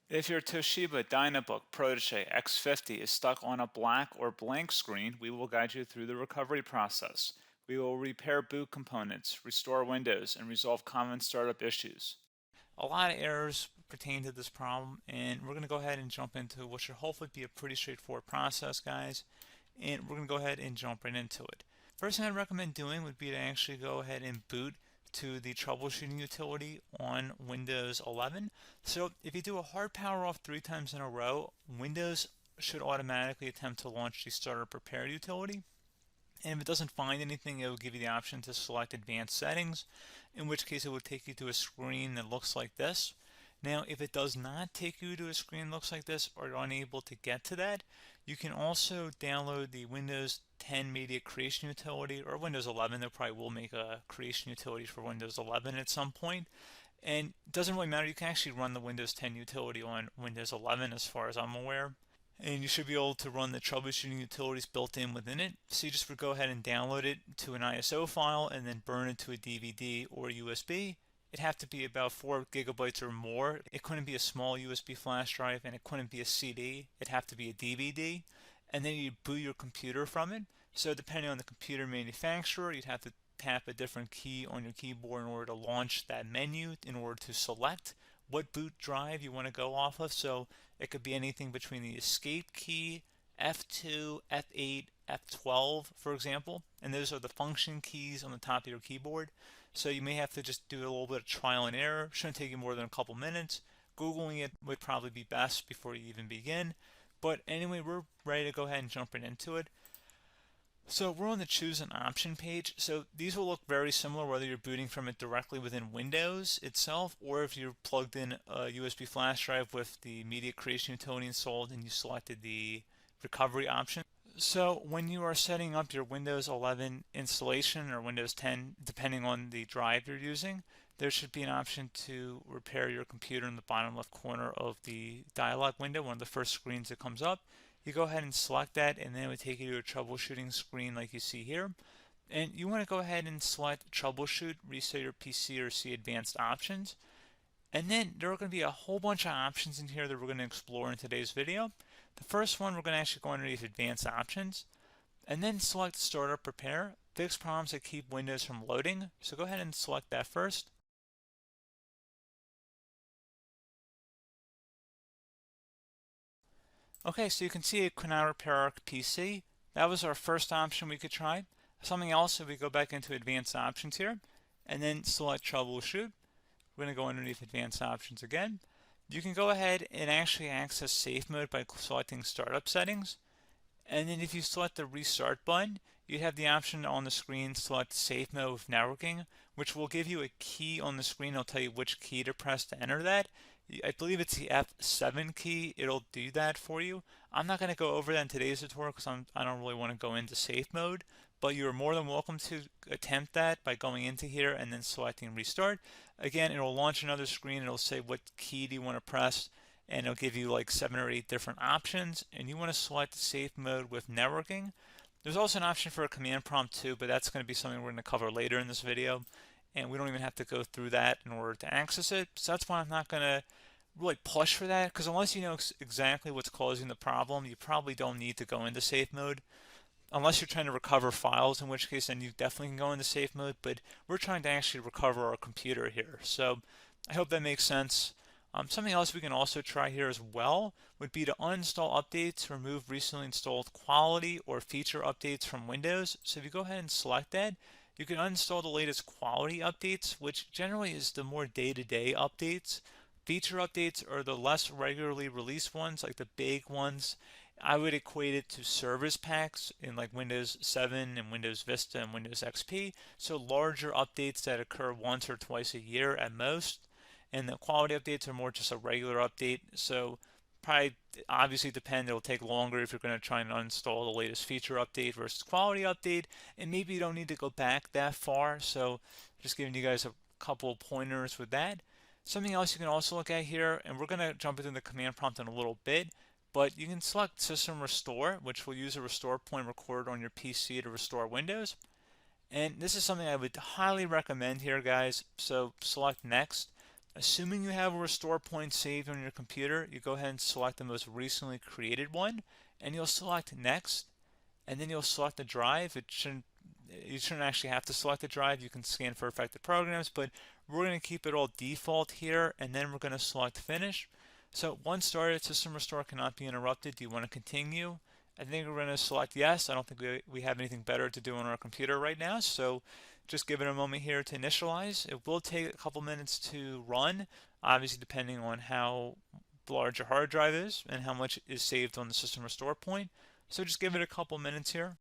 If your Toshiba Dynabook Portege X50 is stuck on a black or blank screen, we will guide you through the recovery process. We will repair boot components, restore Windows, and resolve common startup issues. A lot of errors pertain to this problem, and we're going to go ahead and jump into what should hopefully be a pretty straightforward process, guys. And we're going to go ahead and jump right into it. First thing I'd recommend doing would be to actually go ahead and boot to the troubleshooting utility on Windows 11. So if you do a hard power off 3 times in a row, Windows should automatically attempt to launch the startup repair utility. And if it doesn't find anything, it will give you the option to select advanced settings, in which case it will take you to a screen that looks like this. Now, if it does not take you to a screen that looks like this, or you're unable to get to that, you can also download the Windows 10 Media Creation Utility, or Windows 11. They probably will make a creation utility for Windows 11 at some point. And it doesn't really matter, you can actually run the Windows 10 utility on Windows 11 as far as I'm aware. And you should be able to run the troubleshooting utilities built in within it. So you just would go ahead and download it to an ISO file and then burn it to a DVD or USB. It'd have to be about 4 gigabytes or more. It couldn't be a small USB flash drive, and it couldn't be a CD. It'd have to be a DVD. And then you'd boot your computer from it. So depending on the computer manufacturer, you'd have to tap a different key on your keyboard in order to launch that menu, in order to select what boot drive you want to go off of. So it could be anything between the escape key, F2, F8, F12, for example, and those are the function keys on the top of your keyboard. So you may have to just do a little bit of trial and error. Shouldn't take you more than a couple minutes. Googling it would probably be best before you even begin. But anyway, we're ready to go ahead and jump right into it. So we're on the choose an option page. So these will look very similar whether you're booting from it directly within Windows itself, or if you're plugged in a USB flash drive with the media creation utility installed and you selected the recovery option. So when you are setting up your Windows 11 installation or Windows 10, depending on the drive you're using, there should be an option to repair your computer in the bottom left corner of the dialog window, one of the first screens that comes up. You go ahead and select that, and then it would take you to a troubleshooting screen like you see here. And you want to go ahead and select troubleshoot, reset your PC, or see advanced options. And then there are going to be a whole bunch of options in here that we're going to explore in today's video. The first one, we're going to actually go underneath advanced options and then select startup repair, fix problems that keep Windows from loading. So go ahead and select that first. Okay, so you can see it could now repair our PC. That was our first option we could try. Something else, if we go back into advanced options here and then select troubleshoot, we're going to go underneath advanced options again. You can go ahead and actually access safe mode by selecting startup settings. And then if you select the restart button, you have the option on the screen select safe mode with networking, which will give you a key on the screen. It'll tell you which key to press to enter that. I believe it's the F7 key. It'll do that for you. I'm not going to go over that in today's tutorial because I don't really want to go into safe mode, but you're more than welcome to attempt that by going into here and then selecting restart. Again, it'll launch another screen. It'll say what key do you want to press, and it'll give you like 7 or 8 different options, and you want to select safe mode with networking. There's also an option for a command prompt too, but that's going to be something we're going to cover later in this video, and we don't even have to go through that in order to access it. So that's why I'm not going to really push for that, because unless you know exactly what's causing the problem, you probably don't need to go into safe mode. Unless you're trying to recover files, in which case then you definitely can go into safe mode, but we're trying to actually recover our computer here. So I hope that makes sense. Something else we can also try here as well would be to uninstall updates, remove recently installed quality or feature updates from Windows. So if you go ahead and select that, you can uninstall the latest quality updates, which generally is the more day-to-day updates. Feature updates are the less regularly released ones, like the big ones. I would equate it to service packs in like Windows 7 and Windows Vista and Windows XP. So larger updates that occur once or twice a year at most. And the quality updates are more just a regular update. So probably obviously depend, it'll take longer if you're going to try and uninstall the latest feature update versus quality update. And maybe you don't need to go back that far. So just giving you guys a couple of pointers with that. Something else you can also look at here, and we're going to jump into the command prompt in a little bit, but you can select System Restore, which will use a restore point recorded on your PC to restore Windows. And this is something I would highly recommend here, guys. So select Next. Assuming you have a restore point saved on your computer, you go ahead and select the most recently created one, and you'll select next, and then you'll select the drive. You shouldn't actually have to select the drive. You can scan for affected programs, but we're going to keep it all default here, and then we're going to select finish. So once started, system restore cannot be interrupted. Do you want to continue? I think we're going to select yes. I don't think we have anything better to do on our computer right now, so just give it a moment here to initialize. It will take a couple minutes to run, obviously depending on how large your hard drive is and how much is saved on the system restore point. So just give it a couple minutes here.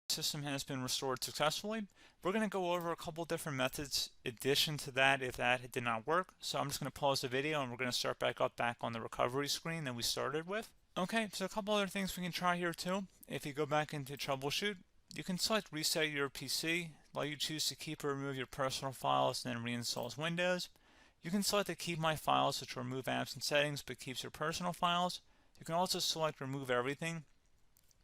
System has been restored successfully. We're going to go over a couple different methods in addition to that if that did not work. So I'm just going to pause the video and we're going to start back on the recovery screen that we started with. Okay, so a couple other things we can try here too. If you go back into troubleshoot, you can select reset your PC, while you choose to keep or remove your personal files and then reinstalls Windows. You can select to keep my files, which will remove apps and settings but keeps your personal files. You can also select remove everything,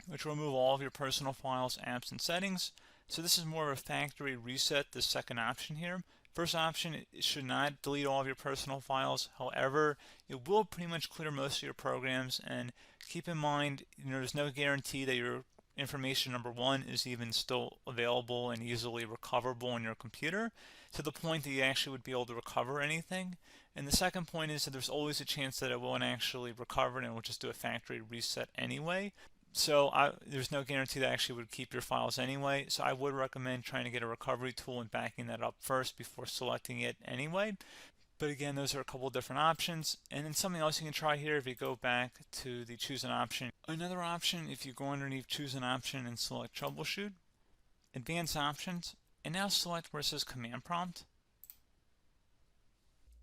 which will remove all of your personal files, apps, and settings. So this is more of a factory reset, the second option here. First option, it should not delete all of your personal files. However, it will pretty much clear most of your programs, and keep in mind, there's no guarantee that your information, number one, is even still available and easily recoverable on your computer to the point that you actually would be able to recover anything. And the second point is that there's always a chance that it won't actually recover and it will just do a factory reset anyway. So there's no guarantee that actually would keep your files anyway. So I would recommend trying to get a recovery tool and backing that up first before selecting it anyway. But again, those are a couple different options. And then something else you can try here if you go back to the choose an option. Another option, if you go underneath choose an option and select troubleshoot, advanced options, and now select where it says command prompt.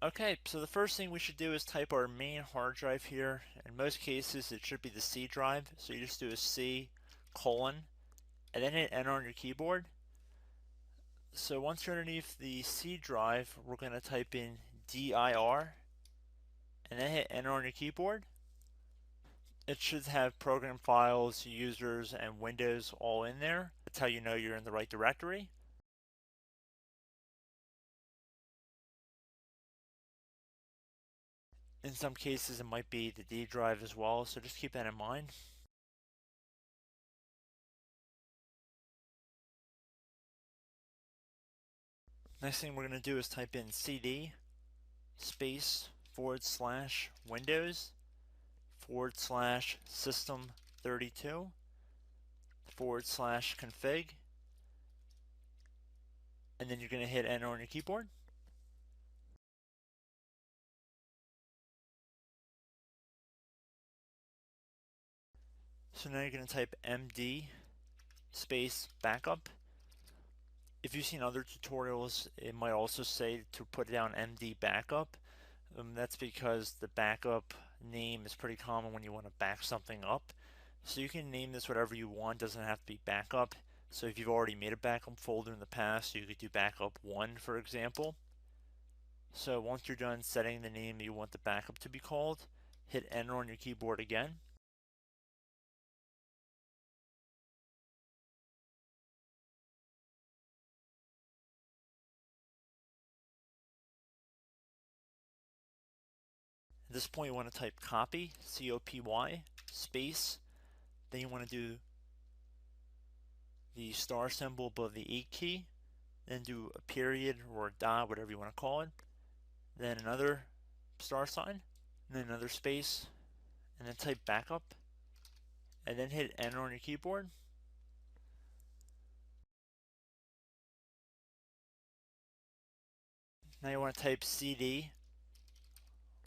Okay, so the first thing we should do is type our main hard drive here. In most cases, it should be the C drive. So you just do a C colon and then hit enter on your keyboard. So once you're underneath the C drive, we're going to type in dir and then hit enter on your keyboard. It should have program files, users, and Windows all in there. That's how you know you're in the right directory. In some cases, it might be the D drive as well, so just keep that in mind. Next thing we're going to do is type in cd space / Windows / system 32 / config, and then you're going to hit enter on your keyboard. So now you're going to type md space backup. If you've seen other tutorials, it might also say to put down md backup. That's because the backup name is pretty common when you want to back something up. So you can name this whatever you want, doesn't have to be backup. So if you've already made a backup folder in the past, you could do backup 1, for example. So once you're done setting the name you want the backup to be called, hit enter on your keyboard again. this point you want to type copy, C-O-P-Y, space, then you want to do the star symbol above the 8 key, then do a period or a dot, whatever you want to call it, then another star sign, and then another space, and then type backup, and then hit enter on your keyboard. Now you want to type CD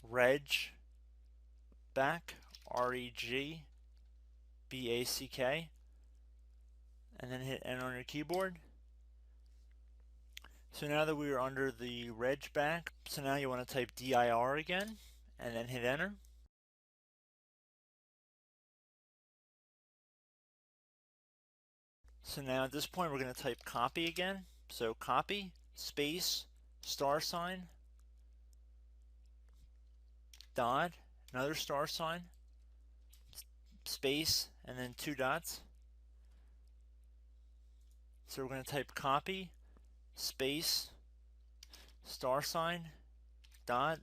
reg back, R-E-G-B-A-C-K, and then hit enter on your keyboard. So now that we are under the reg back, so now you want to type dir again, and then hit enter. So now at this point we're going to type copy again. So copy, space, star sign, dot, another star sign, space, and then 2 dots. So we're going to type copy, space, star sign, dot,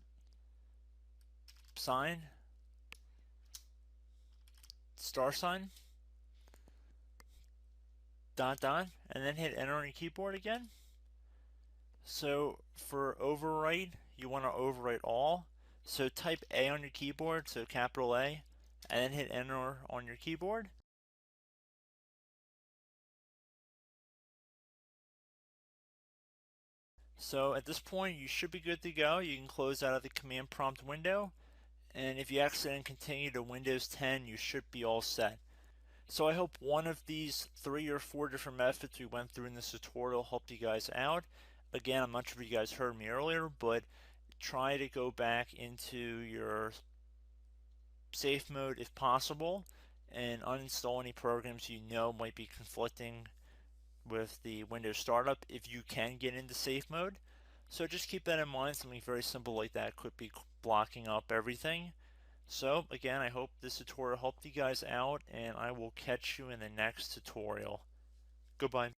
sign, star sign, dot, dot, and then hit enter on your keyboard again. So for overwrite, you want to overwrite all. So type A on your keyboard, so capital A, and then hit enter on your keyboard. So at this point you should be good to go. You can close out of the command prompt window, and if you accidentally continue to Windows 10 you should be all set. So I hope one of these 3 or 4 different methods we went through in this tutorial helped you guys out. Again, I'm not sure if you guys heard me earlier, but try to go back into your safe mode if possible and uninstall any programs you know might be conflicting with the Windows startup if you can get into safe mode. So just keep that in mind. Something very simple like that could be blocking up everything. So again, I hope this tutorial helped you guys out, and I will catch you in the next tutorial. Goodbye.